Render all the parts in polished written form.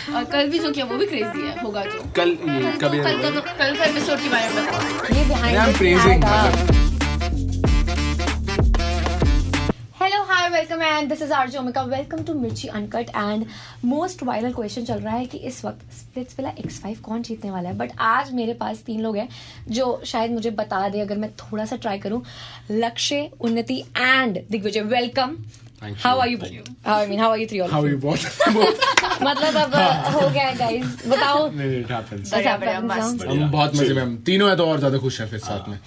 और कल भी जो किया वो भी क्रेजी है, होगा तो कल का एपिसोड के बारे में बताओ। ये behind I'm the praising, camera। Hello, hi, welcome and this is RJ Omika. Welcome to Mirchi Uncut and most viral question चल रहा है कि इस वक्त स्प्लिट्स विला X5 कौन जीतने वाला है। बट आज मेरे पास 3 लोग हैं जो शायद मुझे बता दे अगर मैं थोड़ा सा ट्राई करूं। Lakshya, Unnati and Digvijay, welcome. How are you? How are you three all? How are you both? मतलब अब हो गया है गाइस, बताओ। It happens. बढ़िया, हम बहुत मजे में, हम तीनों है तो और ज्यादा खुश हैं फिर साथ में।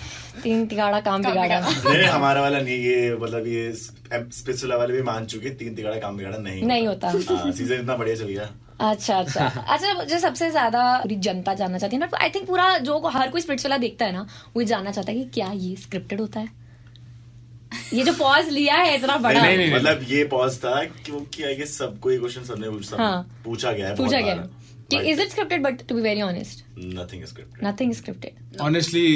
3 तिगाड़ा काम बिगाड़ा। नहीं, हमारा वाला नहीं, ये मतलब ये स्पिट्सविला वाले भी मान चुके 3 तिगाड़ा काम बिगाड़ा नहीं होता। सीजन इतना बढ़िया चल गया। अच्छा जो सबसे ज्यादा पूरी जनता जानना चाहती है ना, आई थिंक पूरा जो हर कोई स्प्लिट्सविला देखता है ना, वो जानना चाहता है कि क्या ये स्क्रिप्टेड होता है। ये जो पॉज लिया है इतना बड़ा, नहीं, मतलब ये पॉज था क्योंकि आई गेस सबको ये क्वेश्चन सबने पूछा गया है कि is it scripted, but to be very honest nothing is scripted. Honestly,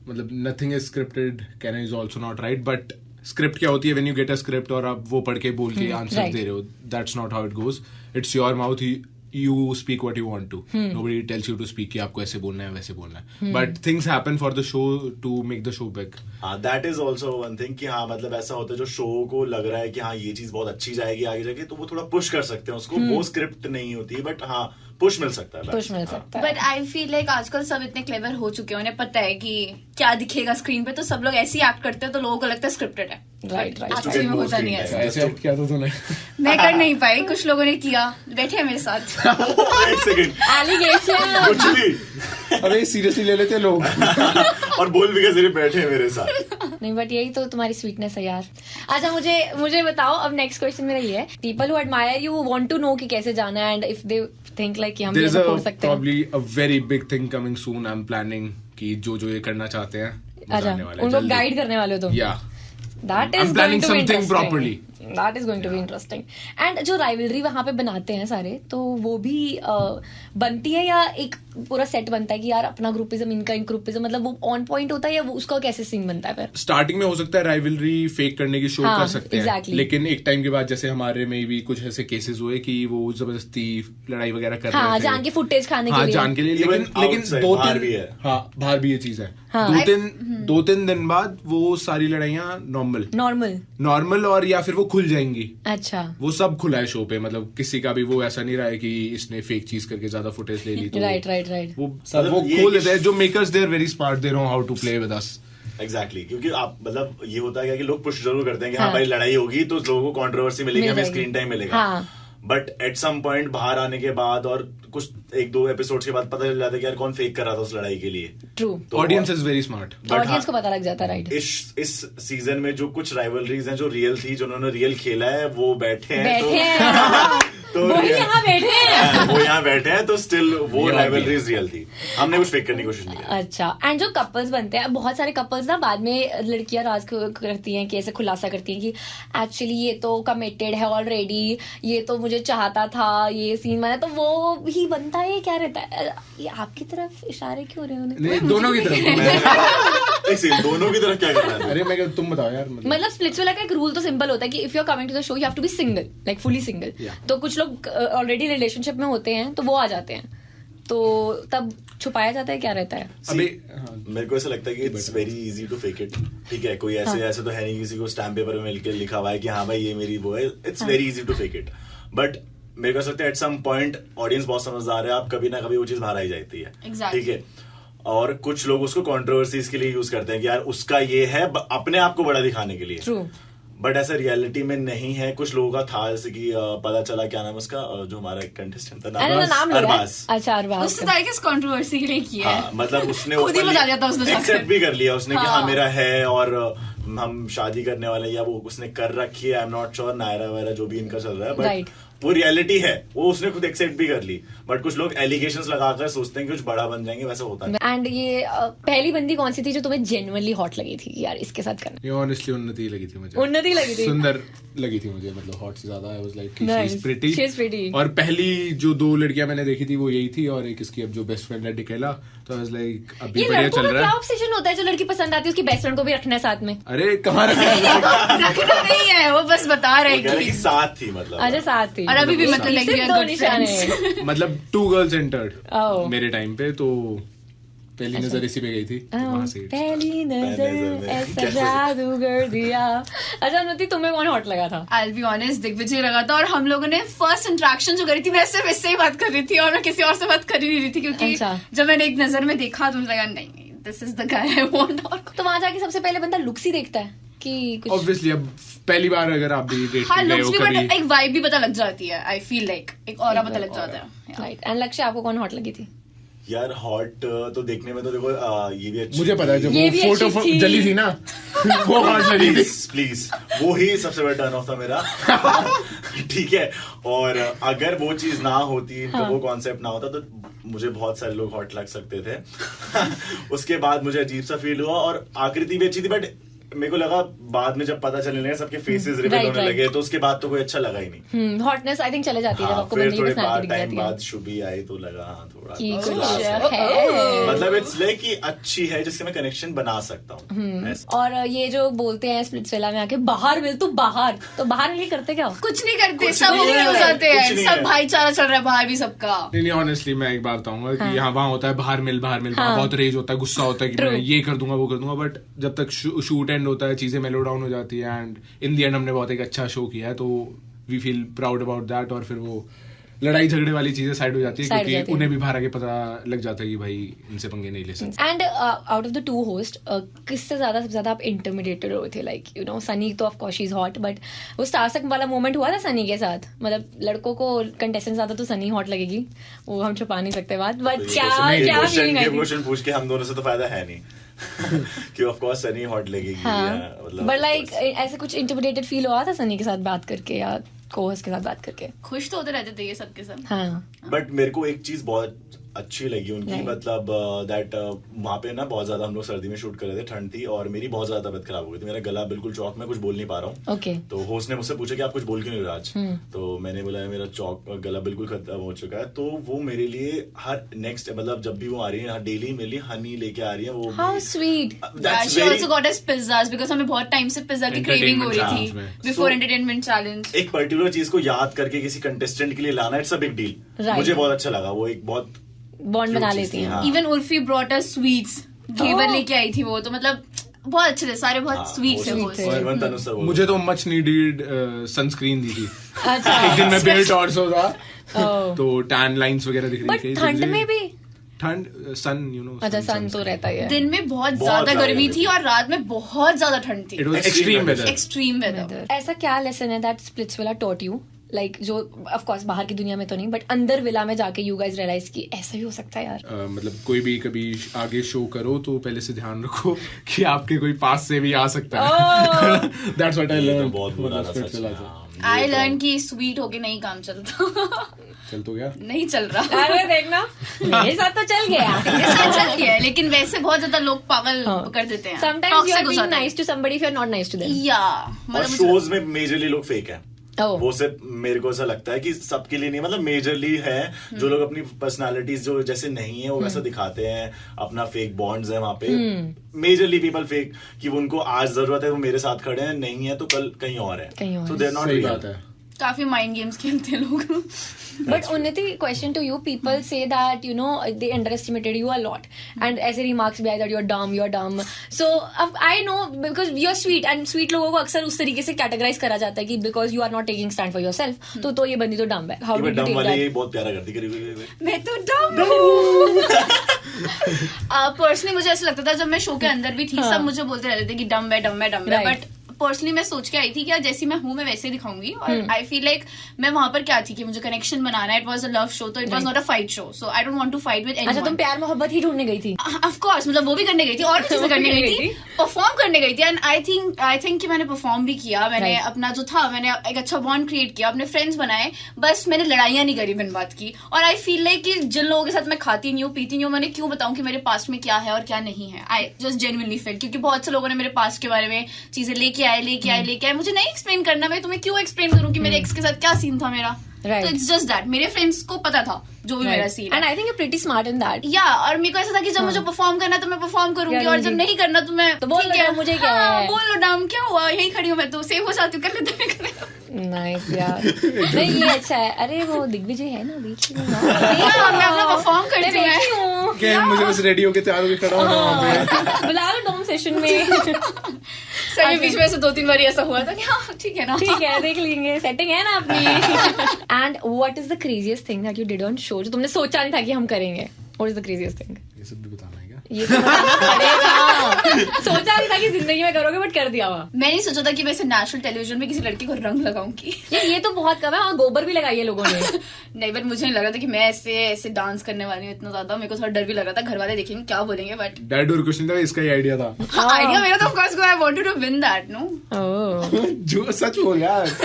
मतलब nothing is scripted can is also not right, but script क्या होती है when you get a script और आप वो पढ़ के बोल के आंसर right. दे रहे हो, that's not how it goes. It's your mouth, you speak what you want to. Nobody tells you to speak कि आपको ऐसे बोलना है वैसे बोलना है. But things happen for the show to make the show big. That is also one thing कि हाँ मतलब ऐसा होता है जो शो को लग रहा है कि हाँ ये चीज बहुत अच्छी जाएगी आगे जाके, तो वो थोड़ा पुश कर सकते हैं उसको। वो स्क्रिप्ट नहीं होती बट हाँ पुश मिल सकता है। बट आई फील लाइक आजकल सब इतने क्लेवर हो चुके हैं, उन्हें पता है कि क्या दिखेगा स्क्रीन पे, तो सब लोग ऐसे ही एक्ट करते हैं तो लोगों को लगता है स्क्रिप्टेड है। राइट एक्चुअली में होता नहीं है ऐसा। ऐसे act किया था तूने? मैं कर नहीं पाई, कुछ लोगों ने किया, बैठे हैं मेरे साथ। एक सेकंड, एलिगेशन कुछ भी अबे सीरियसली ले लेते हैं लोग। और बोल भी कैसे बैठे हैं मेरे साथ। नहीं, बट यही तो तुम्हारी स्वीटनेस है यार। अच्छा मुझे बताओ, अब नेक्स्ट क्वेश्चन मेरा ये है, people who admire you want to know कि कैसे जाना है, and if they think like कि हम ये सपोर्ट सकते हैं। Probably a very big thing coming soon. I'm planning कि जो ये करना चाहते हैं अच्छा, उनको गाइड करने वाले हो तुम। Yeah. That is I'm planning going to be something interesting. properly. That is going to be interesting. And जो राइवलरी वहाँ पे बनाते हैं सारे, तो वो भी बनती है या एक पूरा सेट बनता है कि यार अपना ग्रुपिज्म इनका ग्रुपिज्म, मतलब वो ऑन पॉइंट होता है या वो उसका कैसे सीन बनता है फिर? स्टार्टिंग में हो सकता है राइवलरी फेक करने की शो हाँ, कर सकते हैं exactly. लेकिन एक टाइम के बाद जैसे हमारे में भी कुछ ऐसे केसेस हुए कि वो जबरदस्ती लड़ाई वगैरह कर रहे थे, जान के फुटेज खाने के लिए। जान के लिए, लेकिन outside, 2-3 बाहर भी है। हाँ, बाहर भी ये चीज है। हाँ। 2-3 दिन बाद वो सारी लड़ाइयाँ नॉर्मल और या फिर वो खुल जाएंगी। अच्छा, वो सब खुला है शो पे, मतलब किसी का भी वो ऐसा नहीं रहा है कि इसने फेक चीज करके ज्यादा फुटेज ले ली तो राइट वो सब वो खोल देते हैं। जो makers they are very smart, they know how to play with us. Exactly, क्योंकि आप मतलब ये होता है कि लोग पुश जरूर करते हैं कि हाँ भाई लड़ाई होगी तो लोगों को कंट्रोवर्सी मिलेगी, हमें स्क्रीन टाइम मिलेगा। बट एट सम पॉइंट बाहर आने के बाद और कुछ 1-2 एपिसोड्स के बाद पता चल जाता है कि यार कौन फेक कर रहा था उस लड़ाई के लिए। True, audience is very smart, audience को पता लग जाता है। राइट, इस सीजन में जो कुछ राइवलरीज हैं जो रियल थी, जो उन्होंने रियल खेला है, वो बैठे हैं तो वो यहाँ बैठे हैं तो स्टिल वो राइवलरीज रियल थी, हमने कुछ फेक करने की कोशिश नहीं की। अच्छा, एंड जो कपल्स बनते हैं, बहुत सारे कपल्स ना बाद में लड़कियां राज करती हैं कि ऐसे खुलासा करती हैं कि एक्चुअली ये तो कमिटेड है ऑलरेडी, ये तो मुझे चाहता था, ये सीन बना, तो वो भी बनता है। क्या रहता है? ये आपकी तरफ इशारे क्यों हो रहे हैं? दोनों की तरफ। दोनों की तरफ क्या करना है? अरे मैं तुम बताओ यार। मतलब स्प्लिट्सविला का एक रूल तो सिंपल होता है कि if you are coming to the show you have to be single, like fully single. तो कुछ लोग ऑलरेडी रिलेशनशिप में होते हैं तो वो आ जाते हैं, तो तब छुपाया जाता है, क्या रहता है? मेरे को ऐसा लगता है कि it's very easy to fake it. ठीक है, कोई ऐसे तो है नहीं किसी को स्टैम्प पेपर में मिलकर लिखा हुआ है कि हाँ भाई ये मेरी वो है। It's very easy to fake it, but मेरे को ऐसा लगता है एट सम पॉइंट ऑडियंस बहुत समझदार है, आप कभी ना कभी वो चीज बाहर आई जाती है। ठीक है, और कुछ लोग उसको कंट्रोवर्सीज के लिए यूज करते हैं कि यार उसका ये है, अपने आप को बड़ा दिखाने के लिए। ट्रू, बट ऐसा रियलिटी में नहीं है। कुछ लोगों का था, जैसे कि पता चला, क्या नाम उसका, जो हमारा कंटेस्टेंट था, अरबाज। अच्छा, अरबाज उसने तो किस कंट्रोवर्सी के लिए किया है? मतलब उसने एक्सेप्ट भी कर लिया उसने कि हाँ मेरा है और हम शादी करने वाले, या वो उसने कर रखी है। I am not sure, Naira वगैरह जो भी इनका चल रहा है, बट वो रियलिटी है, वो उसने खुद एक्सेप्ट भी कर ली। बट कुछ लोग एलिगेशंस लगाकर सोचते हैं कि कुछ बड़ा बन जाएंगे, वैसा होता है। एंड ये पहली बंदी कौन सी थी जो तुम्हें जेन्युइनली हॉट लगी थी यार इसके साथ करना? ये ऑनेस्टली उन्नति लगी थी मुझे। उन्नति लगी थी, सुंदर लगी थी मुझे, मतलब हॉट से ज्यादा। I was like she is pretty. और पहली जो 2 लड़कियां मैंने देखी थी वो यही थी, और एक इसकी अब जो बेस्ट फ्रेंड है डिकेला, तो आई वाज लाइक अभी बढ़िया चल रहा है। क्या ऑब्सेशन होता है जो लड़की पसंद आती है उसकी बेस्ट फ्रेंड को भी रखना है साथ में? अरे कहाँ रखना नहीं है, वो बस बता रहे कि साथ थी, मतलब अच्छा साथ थी। और अभी भी मतलब like we are good friends. मतलब 2 girls entered Oh. मेरे टाइम पे, तो पहली नजर इसी पे गई थी, तो वहाँ से पहली नजर में ऐसा कैसे? जादू कर दिया. अच्छा अनुति, तुम्हें कौन हॉट लगा था? I'll be honest, दिग्विजय लगा था. और हम लोगों ने फर्स्ट इंटरेक्शन जो करी थी, मैं सिर्फ इससे ही बात कर रही थी और मैं किसी और से बात कर ही नहीं रही थी, क्योंकि अच्छा. जब मैंने एक नजर में देखा तो मुझे लगा नहीं, this is the guy I want. तो वहां जाके सबसे पहले बंदा लुक्स ही देखता है कि कुछ? ऑब्वियसली अब पहली बार अगर आप भी डेट हाँ, पे गए लुक्स हो भी, बट कभी, एक वाइब भी पता लग जाती है. आई फील लाइक एक ऑरा पता लग जाता है. राइट. एंड लक्ष्य, आपको कौन हॉट लगी थी? यार हॉट तो देखने में तो देखो ये भी अच्छी मुझे पता है जब ये वो भी फोटो अच्छी थी. जली थी ना वो हॉट लगी थी. प्लीज वो ही सबसे बड़ा टर्न ऑफ था मेरा. ठीक है, और अगर वो चीज ना होती, तो वो कॉन्सेप्ट ना होता, तो मुझे बहुत सारे लोग हॉट लग सकते थे. उसके बाद मुझे अजीब सा फील हुआ, और आकृति भी अच्छी थी, बट मेरे को लगा बाद में जब पता चलने लगा सबके फेसेस रिवील होने लगे, तो उसके बाद तो कोई अच्छा लगा ही नहीं. हॉटनेस आई थिंक चले जाती है जब हाँ, आपको फिर बंदे की थोड़े पर्सनालिटी दिख टाइम जाती है बाद शुभी आई तो लगा थोड़ा कि बस कुछ class है. मतलब इट्स लाइक कि अच्छी है जिससे मैं कनेक्शन बना सकता हूँ. और ये जो बोलते हैं स्प्लिट्सविला में आके बाहर मिल, तू बाहर, तो बाहर मिल करते क्या हो? कुछ नहीं करते, कुछ सब नहीं ओके हो है, जाते कुछ हैं, नहीं सब है. भाईचारा चल रहा है बाहर भी सबका. नहीं ऑनेस्टली मैं एक बात बताऊंगा कि यहाँ वहाँ होता है बाहर मिल हाँ. वहाँ बहुत रेज होता है, गुस्सा होता है कि True. मैं ये कर दूंगा वो कर दूंगा, बट जब तक शूट एंड होता है चीजें मेलो डाउन हो जाती है, एंड इन दी एंड हमने बहुत एक अच्छा शो किया है, तो we feel proud about that. और फिर वो लड़ाई झगड़े वाली चीजें साइड हो जाती है, Side हो क्योंकि जाती है. उन्हें भी बाहर आके पता लग जाता है कि भाई इनसे पंगे नहीं ले सकते. And out of the 2 host किससे ज्यादा सबसे ज्यादा आप इंटिमिडेटेड हुए थे? लाइक यू नो सनी तो of course she is hot, but वो स्टारसक वाला मोमेंट हुआ था सनी के साथ, मतलब लड़कों को कंटेस्टेंट ज्यादा तो सनी हॉट लगेगी, वो हम छुपा नहीं सकते बात, बट क्या फीलिंग आई थी? क्वेश्चन पूछ के हम दोनों से तो फायदा है नहीं. कि ऑफ कोर्स सनी हॉट लगेगी. हाँ, बट लाइक ऐसे कुछ इंटिमिडेटेड फील हुआ था सनी के साथ बात करके या कोहोस्ट के साथ बात करके? खुश तो होते रहते थे ये सबके सब. हाँ. बट मेरे को एक चीज बहुत अच्छी लगी उनकी, Right. मतलब दैट वहाँ पे ना बहुत ज्यादा हम लोग सर्दी में शूट कर रहे थे, ठंड थी, और मेरी बहुत ज्यादा तबीयत खराब हो गई थी, मेरा गला बिल्कुल चौक में, कुछ बोल नहीं पा रहा हूँ. ओके. तो होस्ट ने मुझसे पूछा कि आप कुछ बोल क्यों नहीं रहे आज. तो मैंने बोला मेरा चौक गला बिल्कुल खत्म हो चुका है. तो वो मेरे लिए हर नेक्स्ट मतलब जब भी वो आ रही है डेली मेरे लिए हनी लेके आ रही है. वो how sweet. She also got us pizzas because हमें बहुत टाइम से पिज्जा की क्रेविंग हो रही थी Entertainment challenge before So- entertainment challenge. एक पर्टिकुलर चीज को याद करके किसी कंटेस्टेंट के लिए लाना, it's a big deal. Right. मुझे बहुत अच्छा लगा, वो एक बहुत बॉन्ड बना cute चीज लेती थी, हैं. हाँ. Even Urfi brought us sweets, ghevar Oh. लेके आई थी वो, तो मतलब बहुत अच्छे थे सारे, बहुत हाँ, स्वीट वो थे sweet वो. थे. और even तनु सर वो- मुझे तो मच नीडेड सनस्क्रीन दी थी. अच्छा. एक दिन मैं बेल्ट और सो था, Oh. तो टैन लाइंस वगैरह दिख रही बट थी. ठंड में भी? ठंड सन यू नो. अच्छा, सन तो रहता ही है. दिन में बहुत बहुत ज्यादा ज्यादा गर्मी गर्मी थी और रात में बहुत ज्यादा ठंड थी. It was Extreme extreme weather. Weather. Extreme weather. ऐसा क्या लेसन है that Splitsvilla taught you, like जो ऑफ कोर्स बाहर की दुनिया में तो नहीं, बट अंदर विला में जाके यू गाइस रियलाइज की ऐसा भी हो सकता है यार? मतलब कोई भी कभी आगे शो करो तो पहले से ध्यान रखो कि आपके कोई पास से भी आ सकता है. दैट्स व्हाट आई ये तो लर्न. बहुत बुरा था सच में. हाँ, आई ये तो- लर्न की स्वीट होके नहीं काम चलता. चल तो गया. नहीं चल रहा. अरे देखना, मेरे साथ तो चल गया. ऐसा चल गया है, लेकिन वैसे बहुत ज्यादा लोग पागल हाँ. कर देते हैं. Sometimes you are Toxic हो being जाते हैं. nice to somebody if you are not nice to them. या और मतलब शोज में मेजरली लोग फेक है. Oh. वो सिर्फ मेरे को ऐसा लगता है कि सबके लिए नहीं, मतलब मेजरली है जो लोग अपनी पर्सनालिटीज जो जैसे नहीं है वो वैसा दिखाते हैं, अपना फेक बॉन्ड्स है वहां पे. मेजरली पीपल फेक कि वो उनको आज जरूरत है वो मेरे साथ खड़े हैं, नहीं है तो कल कहीं और है. कहीं और So है. they're not सही real. बात है. काफी माइंड गेम्स खेलते हैं लोग. But Unnati, question to you, people say that you know they underestimated you a lot, and ऐसे remarks भी आए that you're dumb. So I know because you're sweet, and sweet लोगों को अक्सर उस तरीके से categorize करा जाता है कि because you are not taking stand for yourself, तो ये बंदी तो dumb है. How ये did you डम take वाले that? बहुत प्यारा करती करीब. मैं तो डम हूँ. पर्सनली मुझे ऐसा लगता था जब मैं शो के अंदर भी थी, हाँ. सब मुझे बोलते रहते थे कि डम है Right. बट पर्सनली मैं सोच के आई थी कि यार जैसी मैं हूँ मैं वैसे ही दिखाऊंगी. और आई फील लाइक मैं वहां पर क्या थी कि मुझे कनेक्शन बनाना है. It was a love show, तो it was not a fight show, so I don't want to fight with अच्छा, तुम एनीवन. प्यार मोहब्बत ही ढूंढने गई थी? ऑफ कोर्स, मतलब वो भी करने गई थी और भी चीजें करने गई थी, परफॉर्म करने गई थी. एंड आई थिंक कि मैंने परफॉर्म भी किया. मैंने Right. अपना जो था, मैंने एक अच्छा बॉन्ड क्रिएट किया, अपने फ्रेंड्स बनाए. बस मैंने लड़ाइयां नहीं करी बिन बात की. और आई फील लाइक कि जिन लोगों के साथ मैं खाती नहीं हूँ, पीती नहीं हूँ, मैंने क्यों बताऊं कि मेरे पास्ट में क्या है और क्या नहीं है. आई जस्ट जेन्युइनली फील, क्योंकि बहुत से लोगों ने मेरे पास्ट के बारे में चीजें लेके आए. मुझे नहीं एक्सप्लेन करना, मैं तुम्हें क्यों एक्सप्लेन करूं कि मेरे एक्स के साथ क्या सीन था मेरा. Right. तो इट्स जस्ट दैट मेरे फ्रेंड्स को पता था जो भी मेरा सीन And है. I think you're pretty smart in that. या और मेरे को ऐसा था कि जब मुझे परफॉर्म करना है तो मैं परफॉर्म करूंगी, और जब नहीं करना तो मैं तो बोल ठीक लो है, ना, मुझे क्या हाँ, है? बोल लो नाम क्या हुआ, यही खड़ी हूँ मैं, तो सेव हो जाती हूँ, कर लेते हैं. नाइस यार। नहीं ये अच्छा है। अरे वो दिग्विजय है ना, देख लो ना। मैं अपना परफॉर्म करती मैं हूँ। देखी हूँ। कि मुझे बस रेडी होके तैयार होके खड़ा होना वहाँ पे। बुला लो डोम सेशन में। सर ये बीच में से 2-3 बार ऐसा हुआ था कि हाँ ठीक है ना। ठीक है देख लेंगे, सेटिंग है ना अपनी। And what is the craziest thing that you did on show, जो तुमने सोचा नहीं था कि हम करेंगे? What is the craziest thing? ये सब भी बताना है क्या? ये तो बताना पड़ेगा। सोचा नहीं था कि जिंदगी में करोगे, बट कर दिया हुआ। मैं नहीं सोचा था कि वैसे नेशनल टेलीविजन में किसी लड़की को रंग लगाऊंगी। ये तो बहुत कम है। हाँ गोबर भी लगाई है लोगों ने। नहीं बट मुझे नहीं लगा था कि मैं ऐसे डांस करने वाली हूँ इतना ज्यादा। मेरे को थोड़ा डर भी लगा था, घर वाले देखेंगे क्या बोलेंगे, बट डैड और क्वेश्चन था, इसका ही आइडिया था। आइडिया मेरा तो of course I wanted to win that no. Oh जो सच बोल यार।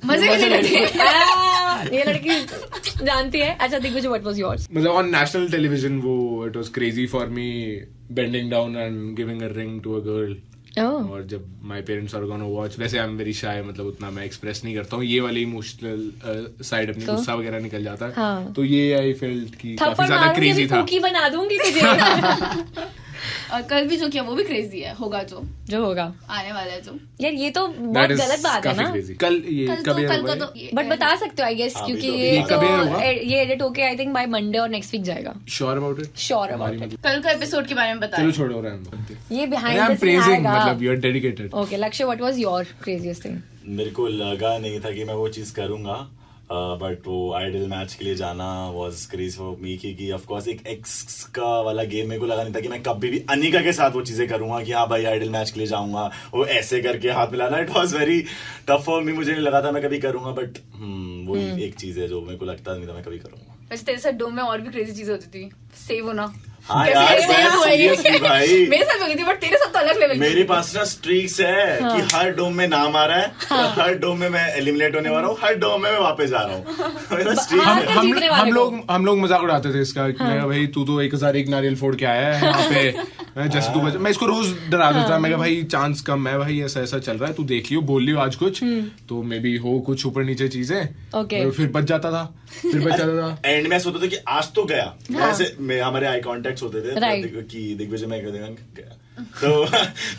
मजे भी नहीं लेते। ये लड़की जानती है। अच्छा दिग्विजय, व्हाट वाज योर्स? मतलब ऑन नेशनल टेलीविजन वो it was crazy for me bending down and giving a ring to a girl. और जब my parents are gonna watch, वैसे आई एम वेरी शाय, मतलब उतना मैं एक्सप्रेस नहीं करता हूँ, ये वाली इमोशनल साइड अपनी, गुस्सा वगैरह निकल जाता है। हाँ। तो ये आई फेल्ट कि काफी थप्पड़ ज्यादा मारूंगी, क्रेजी था। कुकी बना दूंगी तुझे। और कल भी जो किया वो भी क्रेजी है, होगा जो होगा आने वाला है जो। यार ये तो बहुत गलत बात है ना। कल ये कब कल को तो बट बता सकते हो आई गेस, क्योंकि तो ये कब एयर होगा? ये एडिट होके आई थिंक बाय मंडे और नेक्स्ट वीक जाएगा। Sure about it? Sure about it. कल का एपिसोड के बारे में बताएं। चलो छोड़ो रहने दो। ये I behind am the scene praising, आएगा। मतलब you are dedicated. Okay Lakshya, what was your craziest thing? मेरे को लगा नहीं था कि मैं वो चीज करूंगा, बट वो आइडल मैच के लिए जाना वाज क्रेज फॉर मी, क्योंकि ऑफ कोर्स एक एक्स का वाला गेम मेरे को लगा नहीं था कि मैं कभी भी अनिका के साथ वो चीजें करूंगा कि हाँ भाई आइडल मैच के लिए जाऊंगा, वो ऐसे करके हाथ मिलाना, it was very tough for me. मुझे नहीं लगा था मैं कभी करूंगा, बट वो एक चीज है जो मेरे को लगता नहीं था मैं कभी करूंगा। वैसे तेरे साथ डोम में और भी क्रेजी चीजें होती थी, सेव होना। हाँ कैसे यार, कैसे मैं हुए? seriously भाई, मेरे साथ होगी थी, बट तेरे साथ तो अलग लेवल की। मेरे पास ना स्ट्रीक्स है कि हर डोम में नाम आ रहा है, हर डोम में मैं एलिमिनेट होने वाला हूँ, हर डोम में मैं वापस जा रहा हूँ। मेरा streak हाँ, है। जीतने वाले को। हम लोग मजाक उड़ाते थे इसका कि मैं भाई तू तो 1001 नारियल फोड़ के आया है यहाँ पे, जैसे तू मैं इसको रोज डरा देता, मैं भाई चांस कम है भाई, ऐसा ऐसा चल रहा है, तू देख लियो, बोल लियो आज कुछ तो मे बी हो कुछ ऊपर नीचे चीजें। Okay. फिर बच जाता था, फिर बच जाता था। एंड में सोचता था कि आज तो गया, ऐसे हमारे आई कांटेक्ट होते थे Right. कि दिग्विजय में गया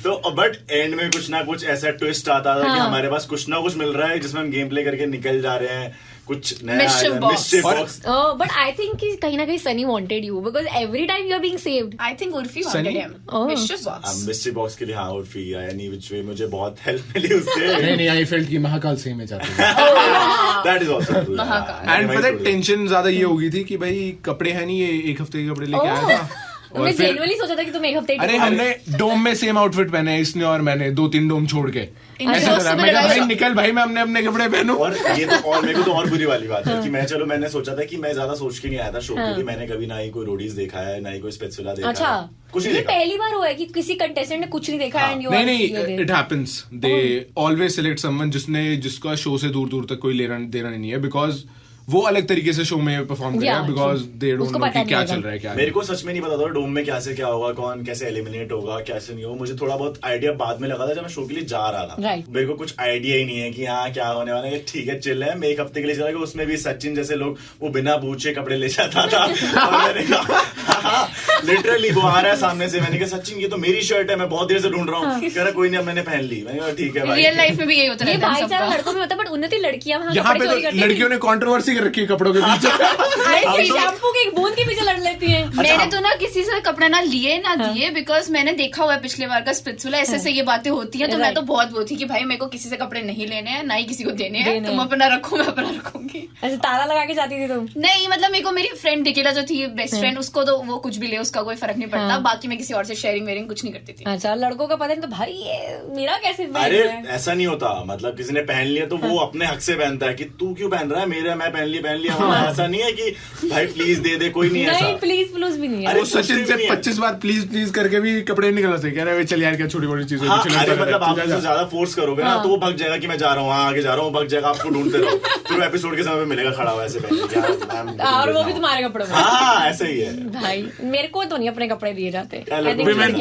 तो बट एंड में कुछ ना कुछ ऐसा ट्विस्ट आता था कि हमारे पास कुछ ना कुछ मिल रहा है जिसमें हम गेम प्ले करके निकल जा रहे हैं, कुछ नया Mischief box. Mischief box. But I think कि कहीं ना कहीं Sunny wanted you, because every time you are being saved. I think Urfi Sunny? Wanted him. Oh. Mischief box. Mischief box के लिए हाँ और फी एनी विच वे मुझे बहुत हेल्प मिली उससे। नहीं आई फेल्ट कि महाकाल सही में चाहते थे। That is also true. Mahakal. And पता है टेंशन ज्यादा ये होगी थी कि भाई कपड़े हैं नहीं, ये एक हफ्ते के कपड़े लेके आया था। मैं जेन्युइनली सोचा था कि तुम एक हफ्ते अरे हमने डोम में सेम आउटफिट पहने, इसने और मैंने 2-3 डोम छोड़ के इनके ऐसा दोस्त करा। में मैं कहा लड़ाई भाई हो। निकल भाई, मैं अपने कपड़े पहनूं। और ये तो और मेरे को तो और बुरी वाली बात है कि मैंने सोचा था कि मैं ज्यादा सोच के नहीं आया था शो, क्योंकि मैंने कभी ना ही कोई रोडीज देखा है, ना ही कोई स्पेट्सुला देखा अच्छा है, कुछ नहीं ये देखा। पहली बार हुआ है कि किसी कंटेस्टेंट ने कुछ नहीं देखा एंड यू नहीं it happens, they always select someone जिसका शो से दूर दूर तक कोई लेना देना नहीं है, बिकॉज वो अलग तरीके से शो में परफॉर्म करेगा, Yeah, बिकॉज दे डोंट उसको नो पता कि नहीं क्या होगा। चल रहा है क्या मेरे को सच में नहीं पता था डोम में क्या से क्या होगा, कौन कैसे एलिमिनेट होगा कैसे नहीं होगा। मुझे थोड़ा बहुत आइडिया बाद में लगा था जब मैं शो के लिए जा रहा था। Right. मेरे को कुछ आइडिया ही नहीं है कि हाँ क्या होने वाला है। ठीक है चिल है, मैं एक हफ्ते के लिए चला गया, उसमें भी सचिन जैसे लोग वो बिना पूछे कपड़े ले जाता था। और मैंने कहा लिटरली वो आ रहा है सामने से, मैंने कहा सचिन ये तो मेरी शर्ट है, मैं बहुत देर से ढूंढ रहा हूँ। कह रहा कोई नहीं, अब मैंने पहन ली। मैंने कहा ठीक है भाई। रियल लाइफ में भी यही होता ये रहता है भाईचारा सबका। लड़कों में होता है, बट उन्नति लड़कियां वहाँ यहाँ कपड़े पे चोरी तो करती हैं। लड़कियों ने कंट्रोवर्सी कर रखी है कपड़ों के बीच। अरे शैम्पू के एक बूंद के पीछे लड़ लेती है। मैंने तो ना किसी से कपड़ा ना लिए ना दिए, बिकॉज मैंने देखा हुआ है पिछले बार का स्पिट्सुला, ऐसे ऐसे ये बातें होती हैं, तो मैं Right. तो बहुत वो थी कि भाई मेरे को किसी से कपड़े नहीं लेने हैं, ना ही किसी को देने हैं, देने तुम हैं। अपना रखो मैं अपना रखूंगी। ऐसे ताला लगा के जाती थी तुम? नहीं मतलब मेरे को मेरी फ्रेंड दिखेला जो थी बेस्ट फ्रेंड, उसको तो वो कुछ भी ले उसका कोई फर्क नहीं पड़ता, हाँ। बाकी मैं किसी और से शेयरिंग वेयरिंग कुछ नहीं करती थी। अच्छा लड़कों का पता नहीं तो भाई ये मेरा कैसे पहन अरे रहा है? ऐसा नहीं होता, मतलब किसी ने पहन लिया तो वो अपने हक से पहनता है कि तू क्यों पहन रहा है, मेरा मैं पहन लिया वरना ऐसा नहीं है कि भाई प्लीज दे दे, कोई नहीं नहीं ऐसा। प्लीज प्लूज भी नहीं है। अरे वो सचिन से पूछते भी नहीं है। 25 बार प्लीज प्लीज करके भी कपड़े निकलते, कह रहे चल यार क्या छोटी मोटी चीजें हाँ, अरे मतलब आप उससे ज्यादा फोर्स करोगे ना तो वो भग जाएगा कि मैं जा रहा हूँ, हाँ आगे जा रहा हूँ, भग जाएगा, आपको ढूंढते रहो, फिर वो एपिसोड के समय पे मिलेगा खड़ा हुआ ऐसे पहले कि यार, मैम, और वो भी तुम्हारे कपड़ों में। हाँ ऐसा ही है भाई मेरे को तो नहीं अपने कपड़े दिए जाते। Women.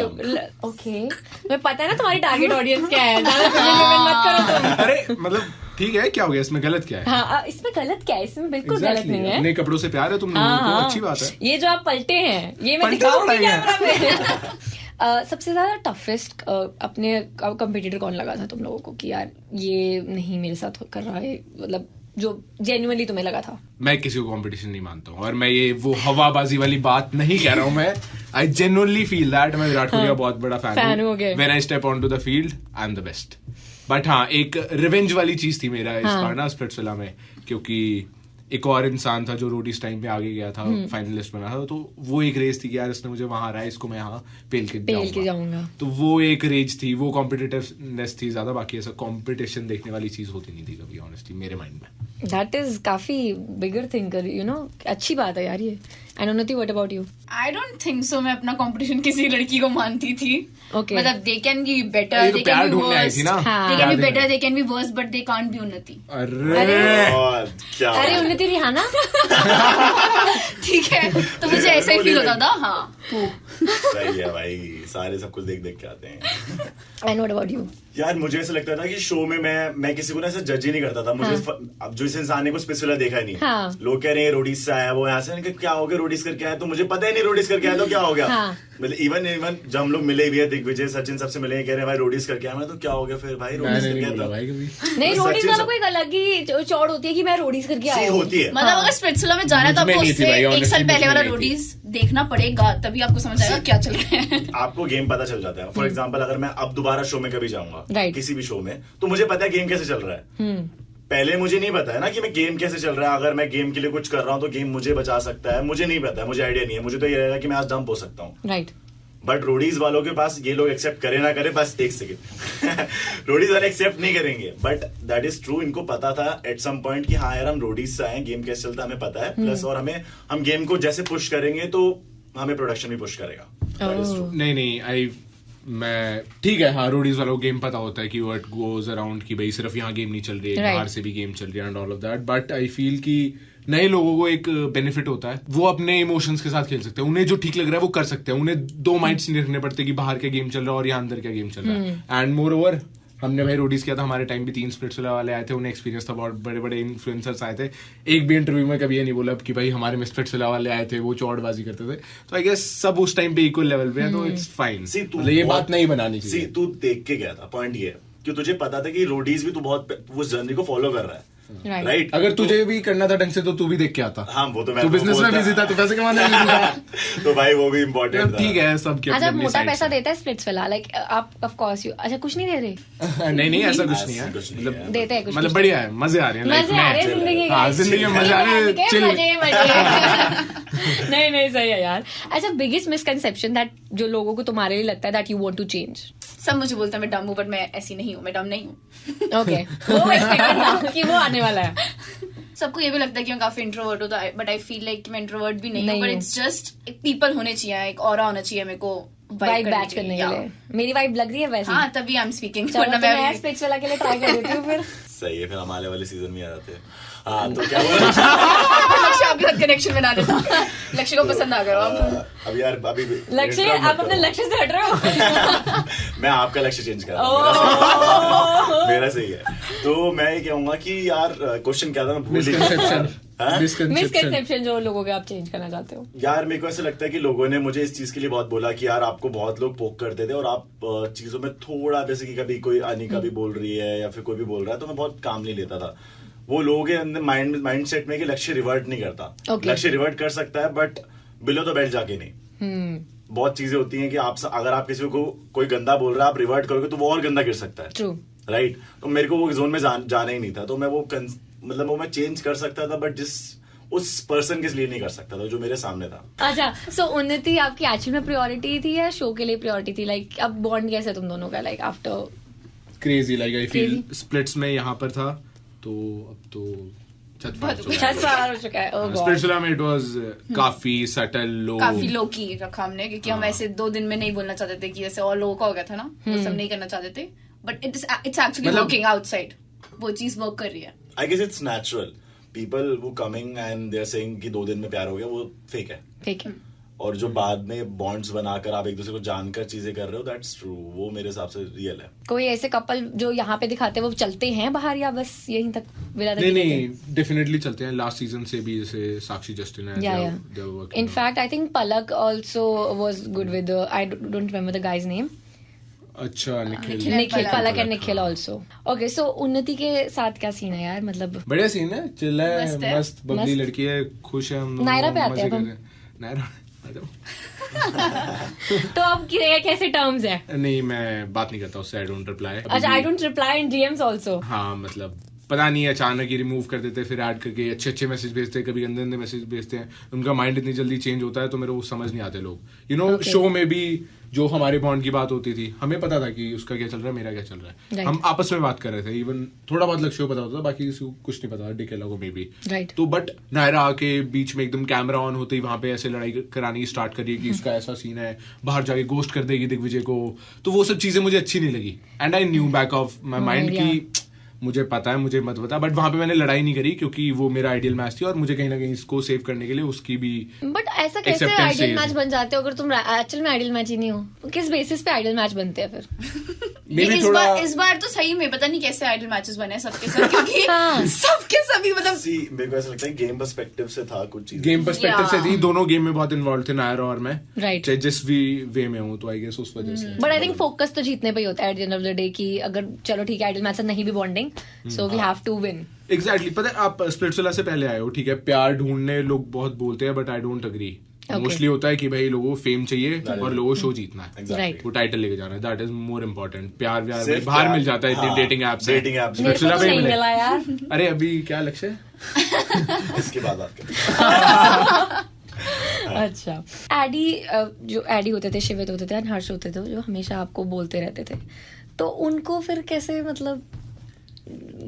ओके मैं पता है ना तुम्हारी टारगेट ऑडियंस क्या है, ज्यादा women मत करो तुम। अरे मतलब ठीक है, क्या हो गया इसमें, गलत क्या है? हाँ इसमें गलत क्या है? इसमें बिल्कुल गलत Exactly, नहीं है। अपने कपड़ों से प्यार है तुम लोगों हाँ, को, हाँ। अच्छी बात है। ये जो आप पलटे हैं ये मैं पलटे दिखाऊंगी तो नहीं है। कैमरा में। सबसे ज्यादा टफेस्ट अपने कंपटीटर कौन लगा था तुम लोगों को कि यार ये नहीं मेरे साथ कर रहा है, मतलब जो जेन्युइनली तुम्हें लगा था? मैं किसी को कंपटीशन नहीं मानता हूँ, और मैं ये वो हवाबाजी वाली बात नहीं कह रहा हूँ। मैं आई जेन्युइनली फील दैट मैं विराट कोहली का बहुत बड़ा फैन हूँ। When I step on to the field I am the best. But हाँ, एक रिवेंज वाली चीज थी मेरा इस बार ना स्प्लिट्सविला में, क्योंकि एक और इंसान था जो रोडीज टाइम पे आगे गया था, फाइनलिस्ट बना था, तो वो एक रेस थी कि यार इसने मुझे वहां हराया, इसको मैं यहाँ पेल के जाऊंगा। तो वो एक रेज थी, वो कॉम्पिटिटिवनेस थी ज्यादा, बाकी ऐसा कॉम्पिटिशन देखने वाली चीज होती नहीं थी कभी ऑनेस्टली मेरे माइंड में। दैट इज काफी बिगर थिंकर, यू नो, अच्छी बात है यार ये। एंड उन्नति, what about you? I don't think so मैं अपना कंपटीशन किसी लड़की को मानती थी। Okay. मतलब they can be better, they can be verse, they can be better, they can be verse, but they can't be उन्नति। अरे उन्नति रिहाना ठीक है, तो मुझे ऐसा ही फील होता था। हाँ सही है भाई, सारे सब कुछ देख के आते हैं। And what about you? यार मुझे ऐसा लगता था कि शो में मैं किसी को ना ऐसा जज ही नहीं करता था। मुझे अब जो इस इंसान ने को स्पेसिफिकली देखा ही नहीं, लोग कह रहे हैं रोडीज से आया, वो यहाँ से क्या हो गया, रोडीज करके आया, तो मुझे पता ही नहीं रोडीज करके आया तो क्या हो गया। मतलब इवन जब हम लोग मिले भी है, दिग्विजय सचिन सबसे मिले, कह रहे हैं भाई रोडीज करके आया, मैं तो क्या हो गया फिर भाई, रोडीज करके आया नहीं, रोडीज वालों को एक अलग ही चौड़ होती है कि मैं रोडीज करके आया होती है। मतलब अगर स्प्लिट्सविला में जाना है तो आपको उससे 1 साल पहले वाला रोडीज देखना पड़ेगा, तभी आपको समझ आएगा क्या चल रहा है। आपको गेम पता चल जाता है। फॉर एग्जाम्पल अगर मैं अब दोबारा शो में कभी जाऊंगा, किसी भी शो में, तो मुझे पता है गेम कैसे चल रहा है। पहले मुझे नहीं पता है ना कि मैं गेम कैसे चल रहा है, अगर मैं गेम के लिए कुछ कर रहा हूँ तो गेम मुझे बचा सकता है, मुझे नहीं पता है, मुझे आइडिया नहीं है। मुझे तो ये रहेगा कि मैं आज डंप हो सकता हूँ, राइट। बट रोडीज वालों के पास ये लोग एक्सेप्ट करे ना करे, बस एक सेकेंड रोडीज वाले एक्सेप्ट नहीं करेंगे, बट दैट इज ट्रू। इनको पता था एट सम पॉइंट कि हाँ यार हम रोडीज से आए, गेम कैसे चलता है हमें पता है, प्लस और हम गेम को जैसे पुश करेंगे तो हमें प्रोडक्शन भी पुश करेगा। नहीं मैं ठीक है, हाँ रोडीज वालों को गेम पता होता है कि व्हाट गोज अराउंड, कि भाई सिर्फ यहाँ गेम नहीं चल रही है, बाहर से भी गेम चल रही है and all of that. But I feel कि नए लोगों को एक बेनिफिट होता है, वो अपने इमोशंस के साथ खेल सकते हैं, उन्हें जो ठीक लग रहा है वो कर सकते हैं, उन्हें 2 माइंड्स नहीं रखने पड़ते कि बाहर क्या गेम चल रहा है और यहाँ अंदर क्या गेम चल रहा है। एंड मोर ओवर हमने भाई रोडीज किया था, हमारे टाइम भी 3 स्प्लिट्सविला वाले आए थे, उन्हें एक्सपीरियंस था, बहुत बड़े बड़े इन्फ्लुएंसर्स आए थे। एक भी इंटरव्यू में कभी ये नहीं बोला कि भाई हमारे में स्प्लिट्सविला वाले आए थे, वो चौड़बाजी करते थे। तो आई गेस सब उस टाइम पे इक्वल लेवल पे है, तो इट्स फाइन। ये बात नहीं बनानी चाहिए। तू देख के गया था, पॉइंट ये कि तुझे पता था कि रोडीज भी तू बहुत उस जर्नी को फॉलो कर रहा है, राइट। अगर तुझे भी करना था ढंग से तो तू भी देख के आता। हाँ वो तो मैं तू बिजनेस में बिजी था, तो पैसे कमाने में बिजी था। तो भाई वो भी इम्पोर्टेंट था। ठीक है, सब क्या अच्छा मोटा पैसा देता है स्प्लिट्सविला, लाइक आप ऑफ कोर्स यू, अच्छा कुछ नहीं दे रहे? नहीं ऐसा कुछ नहीं है, मतलब देते हैं कुछ, मतलब बढ़िया है, मजे आ रहे हैं, मजे आ रहे हैं जिंदगी में मजे आ रहे हैं, चिल। नहीं सही है यार। अच्छा बिगेस्ट मिसकंसेप्शन दैट जो लोगों को तुम्हारे लिए लगता है that you want to change? सब मुझे बोलता है मैं डम हूँ, बट मैं ऐसी नहीं हूँ, मैं डम नहीं हूँ। ओके, वो एक्सपेक्ट करना कि वो आने वाला है। सबको ये भी लगता है कि मैं काफी इंट्रोवर्ट हूँ, बट आई फील लाइक मैं इंट्रोवर्ट भी नहीं हूँ, बट इट्स जस्ट पीपल होने चाहिए, एक ऑरा होना चाहिए मेरे को वाइब मैच करने के लिए। मेरी वाइब लग रही है वैसे। हाँ तभी आई एम स्पीकिंग। मैं स्प्लिट्सविला के लिए ट्राई कर देती हूँ फिर। सही है, फिर हम आने वाले सीजन में आ जाते हैं। हाँ तो क्या बोला? लक्ष्य आपके साथ कनेक्शन बना देता। लक्ष्य को पसंद आ गया आप। अभी यार अभी लक्ष्य, आप अपने लक्ष्य से हट रहे हो। मैं आपका लक्ष्य चेंज कर रहा हूँ, मेरा सही है। तो मैं ये कहूंगा कि यार क्वेश्चन क्या था, मैं भूल गया। मिसकंसेप्शन जो लोगों के आप चेंज करना चाहते हो? यार मेरे को ऐसा लगता है कि लोगों ने मुझे इस चीज के लिए बहुत बोला कि यार आपको बहुत लोग पोक करते थे और आप चीजों में थोड़ा, जैसे कि कभी कोई अनिका भी बोल रही है या फिर कोई भी बोल रहा है, तो मैं बहुत काम नहीं लेता था। वो लोगों के अंदर माइंड सेट में कि लक्ष्य रिवर्ट नहीं करता। लक्ष्य रिवर्ट कर सकता है बट बिलो द बेल्ट जाके नहीं। बहुत चीजें होती हैं कि आप अगर आप किसी को कोई गंदा बोल रहा है, आप रिवर्ट करोगे तो वो और गंदा गिर सकता है, राइट। तो मेरे को वो जोन में जाना ही नहीं था, तो मैं वो मतलब वो मैं चेंज कर सकता था, बट उस पर्सन के लिए नहीं कर सकता था जो मेरे सामने था। अच्छा, सो उन्नति आपकी एक्चुअल में प्रायोरिटी थी या शो के लिए प्रायोरिटी थी? लाइक अब बॉन्ड कैसे तुम दोनों का, like after? Crazy, like I feel splits में यहाँ पर था तो अब तो छत पार हो चुका है। स्प्लिट्सविला में इट वाज काफी सटल, लो, काफी लो की रखा हमने, क्योंकि हम ऐसे 2 दिन में नहीं बोलना चाहते थे कि जैसे और लोगों का हो गया था ना, वो सब नहीं करना चाहते थे, but it's actually working outside, वो चीज वर्क कर रही है। I guess it's natural, people वो coming and they are saying कि 2 दिन में प्यार हो गया, वो फेक है। और जो बाद में बॉन्ड्स बनाकर आप एक दूसरे को जानकर चीजें कर रहे हो, दैट्स ट्रू, वो मेरे हिसाब से रियल है। कोई ऐसे कपल जो यहाँ पे दिखाते हैं वो चलते हैं बाहर या बस यहीं तक विला तक? नहीं डेफिनेटली चलते हैं। लास्ट सीजन से भी जैसे साक्षी जस्टिन है, in fact I think Palak also was good with I don't remember the guy's name. अच्छा, निखिल, पलक एंड निखिल ऑल्सो। ओके, सो उन्नति के साथ क्या सीन है यार? मतलब बढ़िया सीन है, चिल है, मस्त बबली लड़की है, खुश है। हम नायरा पे आते हैं हम। नायरा तो अब कैसे टर्म्स है? नहीं, मैं बात नहीं करता उससे, आई डोंट रिप्लाई। अच्छा, I don't reply in DMs also. हाँ, मतलब पता नहीं अचानक ही रिमूव कर देते, फिर ऐड करके अच्छे मैसेज भेजते हैं, कभी गंदे मैसेज भेजते हैं। उनका माइंड इतनी जल्दी चेंज होता है तो मेरे को समझ नहीं आते लोग। यू नो, शो में भी जो हमारे बॉन्ड की बात होती थी, हमें पता था कि उसका क्या चल रहा है, मेरा क्या चल रहा है, right. हम आपस में बात कर रहे थे। इवन थोड़ा बहुत लक्ष्य को पता होता था, बाकी किसी को कुछ नहीं पता, डिकेला को मे बी। तो बट नायरा आके बीच में एकदम कैमरा ऑन होते ही वहां पे ऐसे लड़ाई करानी स्टार्ट करिए कि इसका ऐसा सीन है, बाहर जाके गोस्ट कर देगी दिग्विजय को, तो वो सब चीजें मुझे अच्छी नहीं लगी। And I knew back of my mind की मुझे पता है, मुझे मत बता, बट वहां पे मैंने लड़ाई नहीं करी क्योंकि वो मेरा आइडियल मैच थी और मुझे कहीं ना कहीं इसको सेव करने के लिए उसकी भी। बट ऐसा कैसे आइडियल मैच बन जाते हो अगर तुम एक्चुअल में आइडियल मैच ही नहीं हो? किस बेसिस पे आइडियल मैच बनते हैं फिर? इस बार तो सही में पता नहीं कैसे आइडियल मैचेस बने सबके साथ, क्योंकि सबके सभी मतलब मेरे को ऐसा लगता है गेम पर्सपेक्टिव से था कुछ चीज, गेम पर्सपेक्टिव से थी। दोनों गेम में बहुत इन्वॉल्व थे, नायरा और मैं, राइट, जिस भी वे में हूँ, तो आई गेस उस वजह से। बट आई थिंक फोकस तो जीतने पे ही होता है at the end of the day, कि अगर चलो ठीक है आइडियल मैच नहीं भी bonding, so we have to win. Exactly, पता है आप स्प्लिट्सविला से पहले आए हो, ठीक है, प्यार ढूंढने लोग बहुत बोलते हैं, but I don't agree. Mostly होता है कि भाई लोगों को फेम चाहिए और लोगों को शो जीतना है, वो टाइटल लेके जाना है, दैट इज मोर इम्पोर्टेंट। प्यार व्यार बाहर मिल जाता है, इतनी डेटिंग एप्स मिला यार। अरे अभी क्या लक्ष्य है इसके बाद बात करते। अच्छा, एडी जो एडी होते थे, शिवित होते थे, हर्ष होते थे, जो हमेशा आपको बोलते रहते थे, तो उनको फिर कैसे मतलब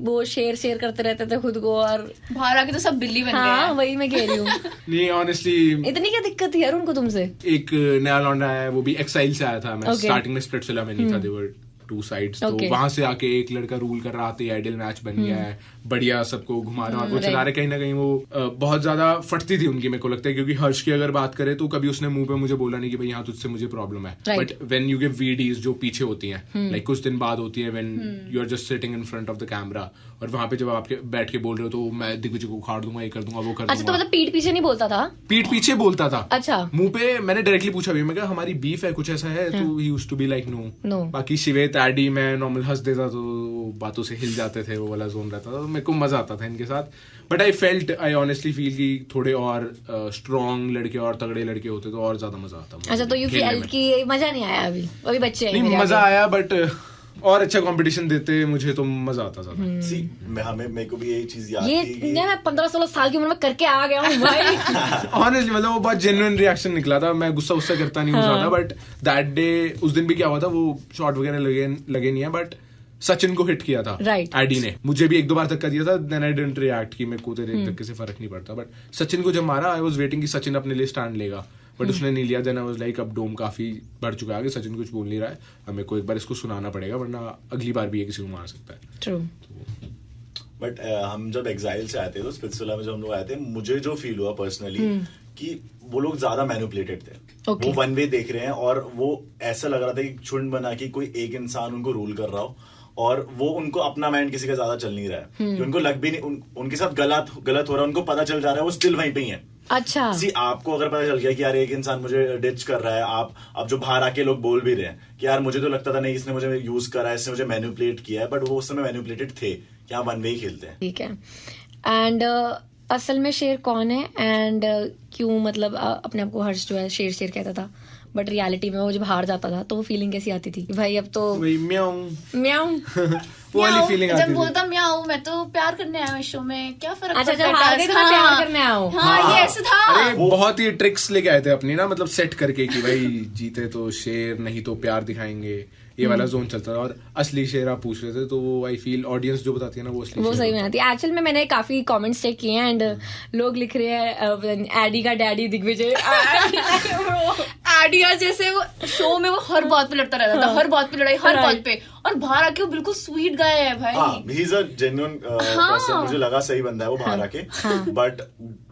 वो शेयर करते रहते थे खुद को, और बाहर आके तो सब बिल्ली बन गए। हाँ, वही मैं कह रही हूँ। नहीं ऑनेस्टली इतनी क्या दिक्कत थी यार उनको तुमसे? एक नया लौंडा है, वो भी एक्साइल से आया था, मैं स्टार्टिंग में स्प्लिट्सविला में नहीं था, देवर टू साइड्स, तो वहां से आके एक लड़का रूल कर रहा था, आइडियल मैच बन गया है, बढ़िया सबको घुमा रहा वो चला रहे। कहीं ना कहीं वो बहुत ज्यादा फटती थी उनकी, मेरे को लगता है, क्योंकि हर्ष की अगर बात करें तो कभी उसने मुंह पे मुझे बोला नहीं कि भाई यहाँ तुझसे मुझे प्रॉब्लम है, बट व्हेन यू गिव वीडीज जो पीछे होती हैं, लाइक कुछ दिन बाद होती है, when you are just sitting in front of the camera, और वहां पे जब आप बैठ के बोल रहे हो तो मैं दिग्विजय को उखाड़ दूंगा, ये कर दूंगा, वो कर दूंगा। अच्छा, तो मतलब पीठ पीछे नहीं बोलता था? पीठ पीछे बोलता था। अच्छा, मुंह पे मैंने डायरेक्टली पूछा भी, मैं कहा हमारी बीफ है, कुछ ऐसा है, तो ही used to be like no. बाकी शिवेत एडी मैं नॉर्मल हंस देता तो बातों से हिल जाते थे, वो वाला जोन रहता था, तो मेरे को मजा आता था इनके साथ। बट आई ऑनेस्टली फील कि थोड़े और स्ट्रॉन्ग लड़के और तगड़े लड़के होते तो और ज्यादा मजा आता। अच्छा, तो यू फील कि मजा नहीं आया? अभी बच्चे हैं, नहीं मजा आया, बट और अच्छा कंपटीशन देते मुझे तो मजा आता था। मेरे को भी यही चीज याद थी, मैं 15-16 साल की उम्र में करके आ गया हूँ भाई। ऑनेस्टली मतलब वो बहुत जेन्युइन रिएक्शन निकला था, मैं गुस्सा करता नहीं हूँ ज्यादा, बट दैट डे उस दिन भी क्या हुआ था, वो शॉट वगैरह लगे नहीं है, बट सचिन को हिट किया था एडी ने, मुझे भी 1-2 बार धक्का दिया था, देन आई डिडंट रिएक्ट कि मेरे को तेरे धक्के से फर्क नहीं पड़ता, बट सचिन को जब मारा आई वाज वेटिंग कि सचिन अपने लिए स्टैंड लेगा, बट उसने नहीं लिया। देन आई वाज लाइक अब डोम काफी बढ़ चुका है आगे, सचिन कुछ बोल नहीं रहा है, अब मेरे को एक बार इसको सुनाना पड़ेगा, वरना अगली बार भी ये किसी को मार सकता है। ट्रू। बट हम जब एग्जाइल से आए थे, तो स्प्लिट्सविला में जब हम लोग आए थे, मुझे जो फील हुआ पर्सनली कि वो लोग ज्यादा मैनिपुलेटेड थे। वो वन वे देख रहे हैं और वो ऐसा लग रहा था कि झुंड बना के कोई एक इंसान उनको रूल कर रहा हो, और वो उनको अपना माइंड किसी का ज्यादा चल नहीं रहा है, कि उनको लग भी नहीं, उनके साथ गलत हो रहा है, उनको पता चल जा रहा है, वो स्टिल वहीं पे ही है। अच्छा, आपको अगर पता चल गया कि यार एक इंसान मुझे डिच कर रहा है, आप अब जो बाहर आके लोग बोल भी रहे हैं कि यार मुझे तो लगता था नहीं इसने मुझे यूज करा है, इसने मुझे मैनिपुलेट किया है, बट वो उस समय मैनिपुलेटेड थे कि हाँ वन वे ही खेलते हैं। ठीक है। एंड असल में शेर कौन है, एंड क्यों मतलब अपने आप को हर्ष जो है शेर कहता था, बट रियलिटी में वो जब हार जाता था तो वो फीलिंग कैसी आती थी भाई? अब तो म्याऊं वो वाली फीलिंग आती थी जब बोलता म्याऊं, मैं तो प्यार करने आया हूँ शो में, क्या फर्क अच्छा, पड़ता है? जब हार गए तो प्यार करने आओ। हाँ, ये ऐसे था। अरे बहुत ही ट्रिक्स लेके आए थे अपनी ना, मतलब सेट करके कि भाई जीते तो शेर, नहीं तो प्यार दिखाएंगे, ये वाला जोन चलता था। और असली शेर आप पूछ रहे थे, तो वो आई फील ऑडियंस जो बताती है ना, वो असली वो सही में आती है। एक्चुअल में मैंने काफी कमेंट्स चेक किए हैं, एंड लोग लिख रहे हैं एडी का डैडी दिग्विजय। एडी जैसे वो शो में वो हर बात पे लड़ता रहता था, हर बात पे लड़ाई, हर बात पे, और बाहर आके वो बिल्कुल स्वीट गाय है भाई। He is a genuine person, मुझे लगा सही बंदा है वो बाहर आके, बट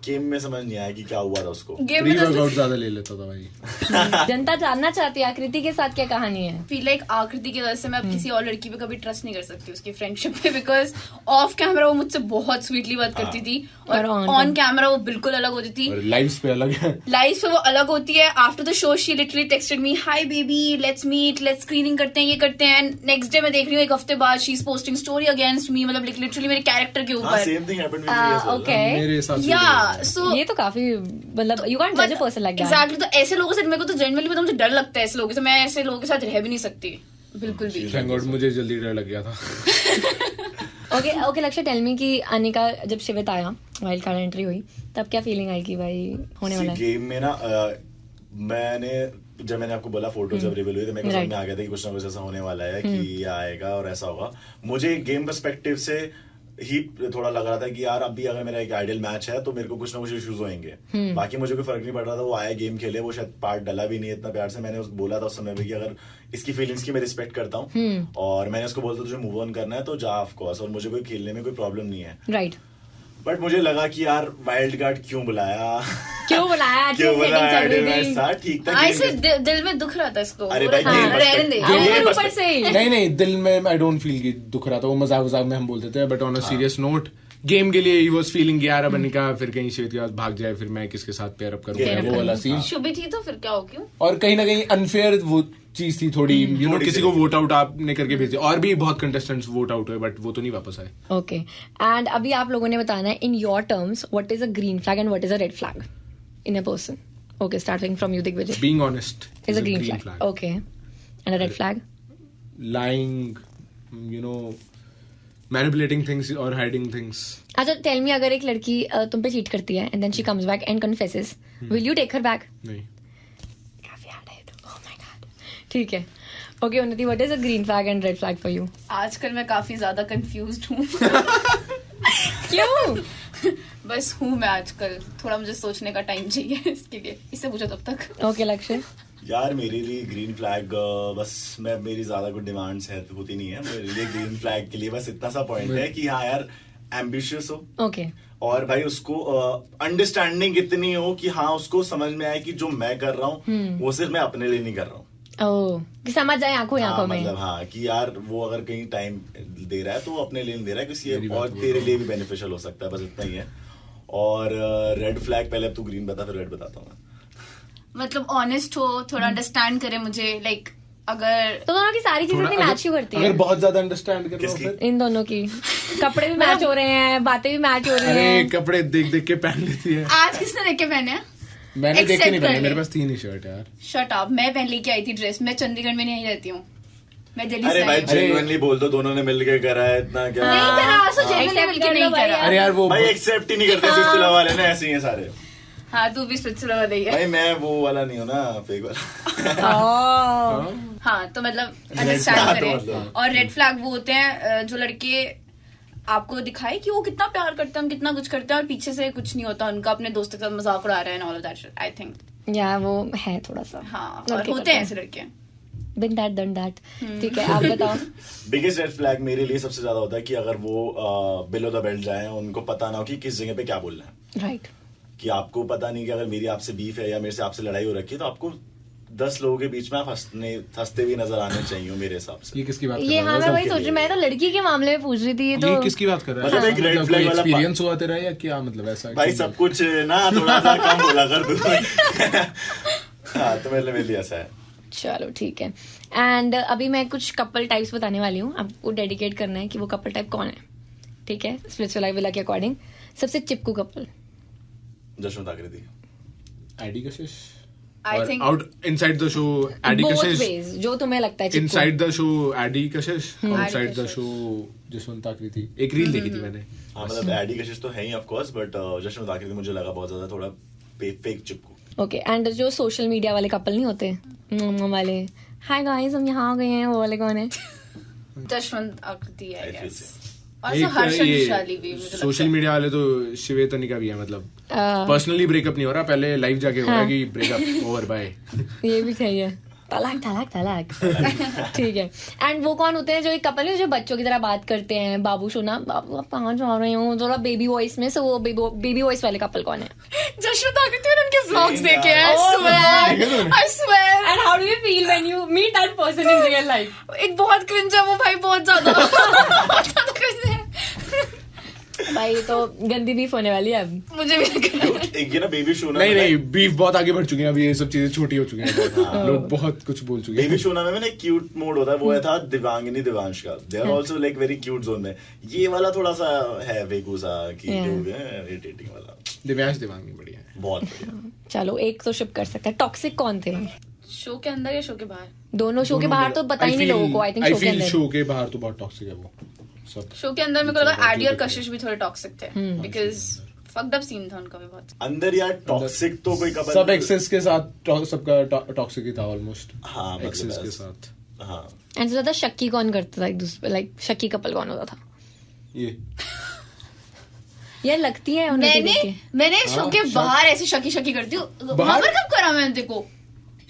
गेम में समझ नहीं आया कि क्या हुआ था उसको। गेम प्री में तो वर्कआउट ज्यादा ले लेता था भाई। जनता जानना चाहती है आकृति के साथ क्या कहानी है। फील लाइक आकृति की वजह से मैं अब किसी और लड़की पे कभी ट्रस्ट नहीं कर सकती उसकी फ्रेंडशिप पे, बिकॉज ऑफ कैमरा वो मुझसे बहुत स्वीटली बात करती थी और और ऑन कैमरा वो बिल्कुल अलग होती थी। और लाइव्स पे अलग है। लाइफ पे वो अलग होती है। After the show she literally texted me, hi baby let's meet, let's screening करते हैं, ये करते हैं। नेक्स्ट डे मैं देख रही हूँ एक हफ्ते बाद she is posting story against me, मतलब लिटरली मेरे कैरेक्टर के ऊपर। Same thing happened with me as well. Okay मेरे साथ या सो ये तो काफी मतलब यू कांट जज a person like that. Exactly, तो ऐसे लोगों से मेरे को तो जनरली पता, मुझे डर लगता है ऐसे लोगों से, मैं ऐसे लोगों के साथ रह भी नहीं सकती बिल्कुल भी। थैंक गॉड मुझे जल्दी डर लग गया था। ओके लक्ष्य टेल मी कि अनिका जब शिवित आया वाइल्ड कार्ड एंट्री हुई तब क्या फीलिंग आई कि भाई होने वाला है। गेम में ना मैंने आपको बोला फोटो जब रिवील हुई तो मेरे को समझ में आ गया था कि कुछ ना कुछ ऐसा होने वाला है कि ये आएगा और ऐसा होगा। मुझे गेम पर्सपेक्टिव से ही थोड़ा लग रहा था कि यार अभी अगर मेरा एक आइडियल मैच है तो मेरे को कुछ ना कुछ इश्यूज होंगे। बाकी मुझे कोई फर्क नहीं पड़ रहा था, वो आया गेम खेले, वो शायद पार्ट डला भी नहीं है इतना प्यार से। मैंने उसको बोला था उस समय पे कि अगर इसकी फीलिंग्स की मैं रिस्पेक्ट करता हूँ और मैंने उसको बोलता तुझे मूव ऑन करना है तो जा ऑफ कोर्स, और मुझे कोई खेलने में कोई प्रॉब्लम नहीं है। राइट बट मुझे लगा कि यार वाइल्ड कार्ड क्यों बुलाया क्यों बुलाया, क्यों अच्छी setting चल रही थी। बुलाया, ठीक था। ऐसे दिल में दुख रहा था इसको। अरे भाई, हाँ, गेम रहने दे। हाँ, गेम ऊपर से ही। नहीं दिल में आई डोंट फील कि दुख रहा था, वो मजाक वजाक में हम बोलते थे। But on a serious note game के लिए ही वाज फीलिंग यार अब अनिका फिर कहीं शिवित के पास भाग जाए, फिर मैं किसके साथ पेयर अप करूंगा, वो वाला सीन। शुभी थी तो फिर क्या हो, क्यों? और कहीं ना कहीं अनफेयर वो चीज थी थोड़ी, यू नो, थोड़ी किसी सी। को वोट आउट आपने करके भेज दिया। और भी बहुत कंटेस्टेंट्स वोट आउट हुए बट वो तो नहीं वापस आए। ओके एंड अभी आप लोगों ने बताना है in your terms what is a green flag and what is a red flag in a person. Okay starting from you Digvijay. Being honest is a green flag. Okay and a red flag. lying, you know, manipulating things or hiding things. अच्छा tell me, अगर एक लड़की तुम पे cheat करती है and then she comes back and confesses, will you take her back? नहीं। Oh my God. ठीक है। ओके उन्नति, what is a green flag and red flag for you? आजकल मैं काफी ज्यादा कंफ्यूज्ड हूँ। क्यों? बस हूँ मैं आजकल, थोड़ा मुझे सोचने का टाइम चाहिए इसके लिए। इससे पूछो तब तक। ओके लक्ष्य। यार मेरे लिए ग्रीन फ्लैग बस मेरी ज्यादा कुछ डिमांड्स है होती नहीं है। मेरे लिए ग्रीन फ्लैग के लिए बस इतना सा पॉइंट है कि हाँ यार एम्बिशियस हो, ओके और भाई उसको अंडरस्टैंडिंग इतनी हो कि हाँ उसको समझ में आए कि जो मैं कर रहा हूँ वो सिर्फ मैं अपने लिए नहीं कर रहा हूँ। ओह, कि समझ जाए आंखों आंखों में। मतलब हाँ कि यार वो अगर कहीं टाइम दे रहा है तो वो अपने लिए नहीं दे रहा है, किसी और तेरे लिए भी बेनिफिशियल हो सकता है, बस इतना ही है। और रेड फ्लैग, पहले अब तू ग्रीन बता फिर रेड बताता हूँ मैं। मतलब ऑनेस्ट हो, थोड़ा अंडरस्टैंड करे मुझे, लाइक अगर तो दोनों की सारी चीजें मैच ही करती अगर है। बहुत ज्यादा अंडरस्टैंड कर लो किसकी? फिर इन दोनों की कपड़े भी मैच हो रहे हैं, बातें भी मैच हो रही अरे हैं। कपड़े देख देख के पहन लेती है। आज किसने देख के पहने हैं? मैंने देख के नहीं Accept कर पहने, ले। मेरे पास 3 ही शर्ट है यार। शट अप, मैं पहन लेके आई थी ड्रेस। मैं चंडीगढ़ में नहीं रहती हूँ, मैं दिल्ली अरे से भाई आई हूँ। जेन्युइनली बोल दो, दोनों ने मिलके करा है इतना क्या? नहीं करा, सो Accept जेन्युइनली मिलके कर लो नहीं भाई करा। यार। अरे यार वो भाई एक्सेप्ट ही नहीं करते सिलसिला वाले ना, ऐसे ही हैं सारे। हाँ, तू भी स्पिरिचुअल वाला ही है। भाई मैं वो वाला नहीं हूँ ना, फेक वाला। ओह, हाँ, तो मतलब अंडरस्टैंड flag करें। तो मतलब। और रेड फ्लैग वो होते हैं जो लड़के आपको दिखाए कि वो कितना प्यार करते हैं, हम कितना कुछ करते हैं, और पीछे से कुछ नहीं होता उनका, अपने दोस्तों के साथ मजाक उड़ा रहे हैं, all of that I think. या वो है थोड़ा सा। हाँ, और लड़के होते करते हैं हैं। ऐसे लड़के। Been that done that. ठीक है, आप बताओ। बिगेस्ट रेड फ्लैग मेरे लिए सबसे ज्यादा होता है कि अगर वो बिलो द बेल्ट जाए, उनको पता ना हो कि किस जगह पे क्या बोलना है। राइट। कि आपको पता नहीं कि अगर मेरी आपसे बीफ है या मेरे से आपसे लड़ाई हो रखी है तो आपको 10 लोगों के बीच में आप हंसते हुए नजर आने चाहिए मेरे हिसाब से। ये किसकी बात कर ये रहा हाँ है? मैं वही सोच रही, मैं तो लड़की के मामले में पूछ रही थी। ये ये तो किसकी बात कर रहा है? मतलब एक red मतलब flag कोई वाला एक्सपीरियंस हुआ तेरा या क्या, मतलब ऐसा? भाई सब कुछ ना थोड़ा सा कम बोला कर तू। हाँ तो मेरे लिए ऐसा है। चलो ठीक है। एंड अभी मैं कुछ कपल टाइप्स बताने वाली हूँ, आपको डेडिकेट करना है कि वो कपल टाइप कौन है। ठीक है, स्पिरिचुअल लाइफ विला के अकॉर्डिंग सबसे चिपकू कपल। जश्न आकृति। एडी कशिश I और think- out inside the show एडी बोथ कशिश, वेज, जो तुम्हें लगता है चिपकू। इनसाइड द शो एडी Kashish, outside the Kashish. Show Jaswant Aakriti. एक रील देखी थी मैंने। हाँ मतलब एडी कशिश तो है ही ऑफ कोर्स, बट जश्न आकृति मुझे लगा बहुत ज्यादा थोड़ा फेक चिपकू। ओके, एंड जो सोशल मीडिया वाले कपल नहीं होते वाले, हाय गाइस हम यहाँ आ गए हैं, वो वाले कौन है? जशवंत आकृति आई I feel गेस। so. और एक हर्षन ये विशाली भी मुझे लगता सोशल है। मीडिया वाले तो श्वेता निका भी है, मतलब पर्सनली ब्रेकअप नहीं हो रहा, पहले लाइव जाके हो रहा है कि ब्रेकअप ओवर बाय। ये भी सही है। तलाक ठीक है. एंड वो कौन होते हैं जो एक कपल है जो बच्चों की तरह बात करते हैं, बाबू सोना बाबू आप कहाँ जा रहे हो, थोड़ा बेबी वॉइस में. सो वो बेबी वॉइस वाले कपल कौन है? जशवंत आकृति और उनके व्लॉग्स देखे हैं. I swear. And how do you feel when you meet that person in real life? एक बहुत क्रिंज है वो भाई, बहुत ज्यादा बहुत ज्यादा क्रिंज है. भाई तो गंदी बीफ होने वाली है अब. मुझे भी लग रहा है. एक ये ना बेबी शोना, नहीं बीफ बहुत आगे बढ़ चुके हैं अभी, ये सब चीजें छोटी हो चुकी हैं, लोग बहुत कुछ बोल चुके हैं. बेबी शोना में ना एक क्यूट मोड होता है, वो है था दिव्यांगिनी दिव्यांश का. They are also like very cute zone में. ये वाला थोड़ा सा है वेगू सा कि इरिटेटिंग वाला. दिव्यांश दिव्यांगी बढ़िया है, बहुत बढ़िया. चलो एक तो शिप कर सकते हैं. टॉक्सिक कौन थे? शो के अंदर या शो के बाहर? दोनों. शो के बाहर तो पता ही नहीं लोगों को. आई थिंक शो के अंदर. शो के बाहर तो बहुत टॉक्सिक है वो सब. शो के अंदर मेरे को लगा आडी और कशिश भी थोड़े टॉक्सिक थे, बिकॉज फक्ड अप सीन था उनका भी बहुत. अंदर यार टॉक्सिक तो कोई कपल सब एक्सेस के साथ सबका टॉक्सिक ही था ऑलमोस्ट. हाँ, मतलब एक्सेस के साथ. हाँ. एंड ज्यादा शक्की कौन करता था एक दूसरे, लाइक शक्की कपल कौन होता था? ये यार लगती है मैंने शो के बाहर ऐसी शकी शकी करती हूँ. वहां पर कब करा मैंने? देखो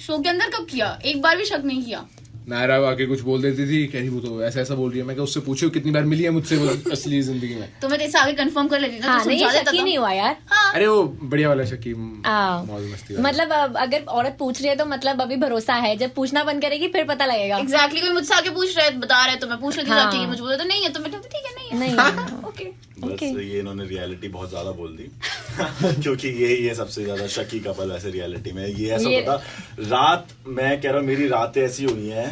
शो के अंदर कब किया? एक बार भी शक नहीं किया. नायरा आके कुछ बोल देती थी, कह रही वो तो ऐसा ऐसा बोल रही है. मैं उससे पूछो कितनी बार मिली है मुझसे वो असली जिंदगी में. तो मैं तेरे से आगे कंफर्म कर लेती था. हाँ, नहीं शक्की नहीं हुआ यार. हाँ. अरे वो बढ़िया वाला शकी, मौज मस्ती वाला. मतलब अगर औरत पूछ रही है तो मतलब अभी भरोसा है. जब पूछना बंद करेगी फिर पता लगेगा. एग्जैक्टली. कोई मुझसे आगे पूछ रहा है, बता रहा है, तो मैं पूछ लेती हूँ. मुझे बोलता नहीं है तो मैं ठीक है नहीं है. ओके. बस ये इन्होंने रियलिटी बहुत ज्यादा बोल दी. क्योंकि यही है सबसे ज्यादा शकी कपल वैसे रियलिटी में. ये ऐसा होता रात, मैं कह रहा हूँ मेरी रातें ऐसी हुई हैं.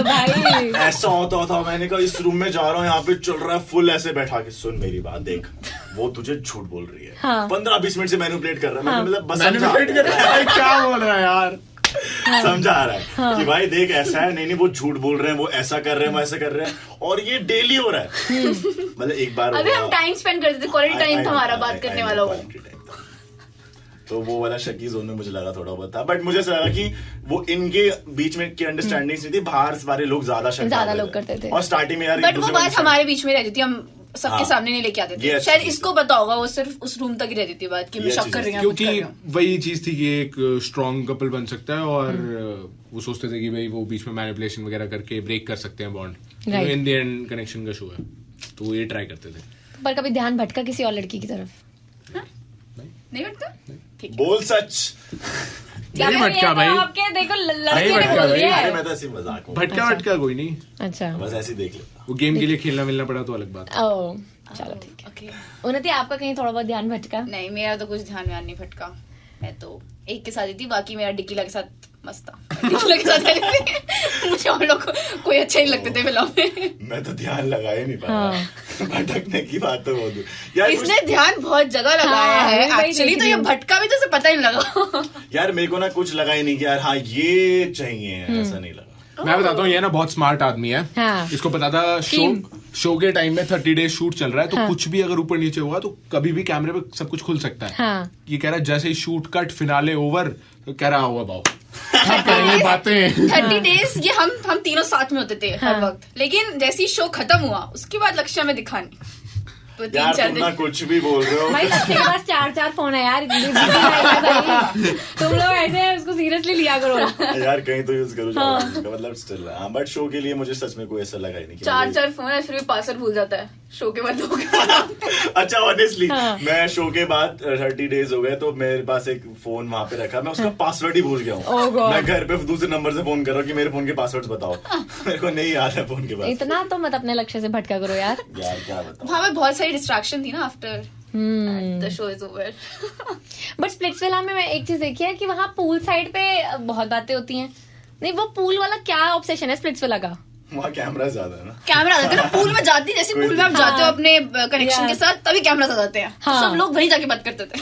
भाई ऐसा होता था, मैंने कहा इस रूम में जा रहा हूँ, यहाँ पे चल रहा है फुल, ऐसे बैठा के सुन मेरी बात देख, वो तुझे झूठ बोल रही है. 15-20 मिनट से मैनिपुलेट कर रहा है. मतलब बस मैनिपुलेट कर रहा है. क्या बोल रहा है यार? समझा आ रहा है कि भाई देख ऐसा है. नहीं वो झूठ बोल रहे हैं, वो ऐसा कर रहे हैं, वो ऐसा कर रहे हैं, और ये डेली हो रहा है. मतलब एक बार अभी हम टाइम स्पेंड करते थे, क्वालिटी टाइम था हमारा बात करने वाला वो. तो वो वाला शकी जोन में मुझे लगा थोड़ा बहुत था. बट मुझे ऐसा लगा कि वो इनके बीच में की अंडरस्टैंडिंग नहीं थी. बाहर सारे लोग ज्यादा लोग करते थे. और स्टार्टिंग में यार बट वो बात हमारे बीच में रहती थी, हम सबके सामने नहीं लेके आते थे. शायद इसको पता होगा, वो सिर्फ उस रूम तक ही रहती थी बात कि मैं शक कर रही हूँ. क्योंकि वही चीज थी कि एक स्ट्रॉन्ग कपल बन सकता है, और वो सोचते थे कि भाई वो बीच में मैनिपुलेशन वगैरह करके ब्रेक कर सकते हैं bond. In the end connection का शो है, तो वो ये ट्राई करते थे. पर कभी ध्यान भटका किसी और लड़की की तरफ? नहीं भटका. बोल सच. नहीं भटका भाई. आपके देखो नहीं भटका भाई. अरे मैं तो ऐसे मजाक में. भटका कोई नहीं. अच्छा बस ऐसे ही देख लेता. वो गेम के लिए खेलना मिलना पड़ा तो अलग बात. ओह चलो ठीक है. उन्नति आपका कहीं थोड़ा बहुत ध्यान भटका? नहीं मेरा तो कुछ ध्यान नहीं भटका. मैं तो एक के साथ ही थी, बाकी मेरा डिकीला के साथ मस्त था. डिकीला के साथ मुझे और लोग कोई अच्छे नहीं लगते थे फिल्म में. मैं तो ध्यान लगा ही नहीं पाया. भटकने की बात तो बहुत यार. इसने ध्यान बहुत जगह लगाया है एक्चुअली. तो ये भटका भी तो इसे पता ही नहीं लगा. यार मेरे को ना कुछ लगा ही नहीं कि यार हाँ ये चाहिए, ऐसा नहीं लगा. मैं बताता हूँ, ये ना बहुत स्मार्ट आदमी है. इसको पता था शो के टाइम में 30 डेज शूट चल रहा है, तो कुछ भी अगर ऊपर नीचे होगा तो कभी भी कैमरे पे सब कुछ खुल सकता है. ये कह रहा है जैसे ही शूट कट फिनाले ओवर, तो कह रहा हुआ बाओ बातें 30 डेज ये हम तीनों साथ में होते थे हर वक्त. लेकिन जैसे ही शो खत्म हुआ उसके बाद लक्ष्य में दिखा नहीं. तो यार तुम ना कुछ भी बोल रहे हो. भाई बच्चे के पास 4 फोन है यार. तुम लोग ऐसे उसको सीरियसली लिया करो यार. कहीं तो यूज करो. मतलब स्टिल. बट शो के लिए मुझे सच में कोई ऐसा लगा ही नहीं. 4 फोन है, फिर भी पासवर्ड भूल जाता है शो के बाद. अच्छा ऑनेस्टली मैं शो के बाद 30 डेज हो गए, तो मेरे पास एक फोन वहां पे रखा, मैं उसका पासवर्ड ही भूल गया हूँ. मैं घर पे दूसरे नंबर से फोन कर रहा हूँ कि मेरे फोन के पासवर्ड बताओ. मेरे को नहीं याद है फोन के पास. इतना तो मत अपने लक्ष्य से भटका करो यार. क्या बताओ. वहाँ पे बहुत सारी डिस्ट्रैक्शन थी ना after the show is over. But Splitsvilla में मैं एक चीज देखी है कि वहाँ पूल साइड पे बहुत बातें होती हैं. नहीं वो पूल वाला क्या ऑब्सेशन है स्प्लिट्सविला का? वहाँ कैमरा ज्यादा है ना. कैमरा आ जाते हैं पूल में जाती, जैसे पूल में आप जाते हो अपने कनेक्शन के साथ, तभी कैमरा आ जाते हैं. सब लोग वहीं जाके बात करते थे.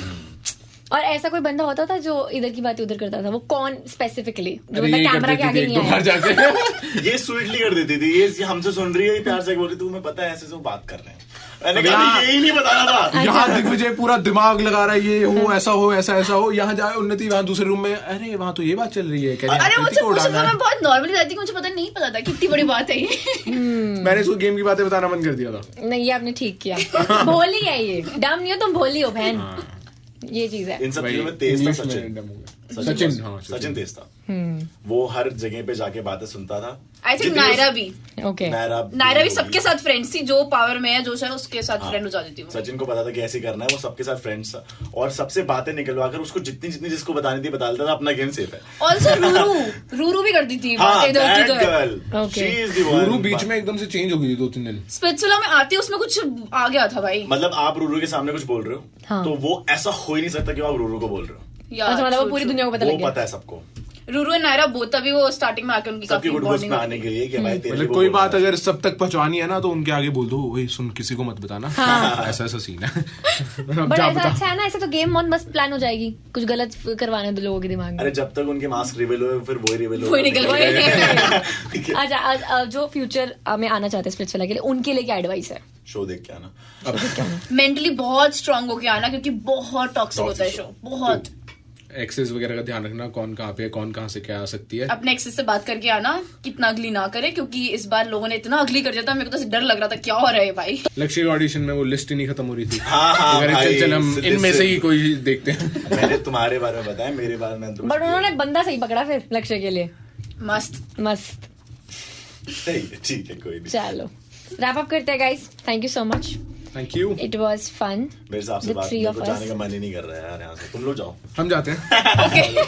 और ऐसा कोई बंदा होता था जो इधर की बात उधर करता था? वो कौन स्पेसिफिकली जो कैमरा के आगे नहीं आया? ये स्वीटली कर देती थी. ये हमसे सुन रही है, प्यार से बोल रही, तुम्हें पता है ऐसे बात कर रहे हैं. मैंने कहा यही नहीं बताना था. यहाँ दिग्विजय पूरा दिमाग लगा रहा है, ये हो ऐसा हो ऐसा हो. यहाँ जाए उन्नति वहाँ दूसरे रूम में, अरे वहाँ तो ये बात चल रही है. अरे मुझे मैं बहुत नॉर्मली रहती, मुझे पता नहीं पता था कितनी बड़ी बात है ये. मैंने इसको गेम की बातें बताना बंद कर दिया था. नहीं ये आपने ठीक किया. भोली है ये, डम नहीं हो तुम, भोली हो बहन. ये चीज है। इन सब भाई, चीजों में तेज था English में सचिन। random हो गया। सचिन, हाँ, सचिन तेज था। वो हर जगह पे जाके बातें सुनता था। आई थिंक जितनी नायरा उस- भी ओके नायरा भी सबके साथ फ्रेंड्स थी, जो पावर में है जो है उसके साथ हाँ, फ्रेंड हो जाती थी वो। सचिन को पता था कि ऐसे करना है, वो सबके साथ फ्रेंड्स था और सबसे बातें निकलवा कर उसको जितनी जितनी जिसको बतानी थी बता देता था, अपना गेम सेफ है। ऑल्सो रूरू भी करती थी हाँ, बातें इधर that उधर। girl, Okay. she is the one। Ruru बीच में एकदम से चेंज हो गई थी 2-3 दिन। स्पिरिचुअला में आती उसमें कुछ आ गया था भाई। मतलब आप रूरू के सामने कुछ बोल रहे हो, हाँ। तो वो ऐसा हो ही नहीं सकता कि आप रूरू को बोल रहे हो। यार, अच्छा, मतलब वो true, पूरी true. दुनिया को पता वो लग गया। पता है सबको, रूरू और नायरा बोथ तभी वो स्टार्टिंग में आके उनकी सबकी काफी गुड बुक्स बॉन्डिंग में आने के लिए कि भाई तेरे मतलब को कोई बोलना बात है। अगर सब तक पहुंचवानी है ना तो उनके आगे बोल दो, वही सुन किसी को मत बताना। ऐसा ऐसा सीन है। अब बट जा ऐसा बता। अच्छा है ना, ऐसे तो गेम बहुत मस्त प्लान हो जाएगी, कुछ गलत करवाने दो लोगों के दिमाग में। अरे जब तक उनके मास्क रिवील हुए फिर वही रिवील वही निकल गए। ठीक है, अच्छा, जो फ्यूचर में आना चाहते हैं स्प्लिट्सविला के लिए, उनके लिए क्या एडवाइस है? शो देख के आना। मेंटली बहुत स्ट्रांग होके आना, क्योंकि बहुत टॉक्सिक होता है Toxic शो, बहुत। एक्सेस वगैरह का ध्यान रखना, कौन कहाँ पे है, कौन कहाँ से क्या आ सकती है। अपने एक्सेस से बात करके आना, कितना अगली ना करे, क्योंकि इस बार लोगों ने इतना अगली कर दिया था, मेरे को तो डर लग रहा था क्या हो रहा है भाई। लक्ष्य के ऑडिशन में वो लिस्ट ही नहीं खत्म हो रही थी। हाँ, अगर भाई, चल हम सिद्धि इनमें से- से ही कोई देखते हैं। मैंने तुम्हारे बारे में बताया, मेरे बारे में तो बट उन्होंने बंदा सही पकड़ा फिर लक्ष्य के लिए। मस्त। मस्त। ठीक है कोई नहीं। चलो रैप अप करते हैं guys, thank you so much, thank you. It was fun. मेरे हिसाब से The बात three मेरे of को us. जाने का मन ही नहीं कर रहा है यार यहाँ से, तुम लोग जाओ। हम जाते हैं। ओके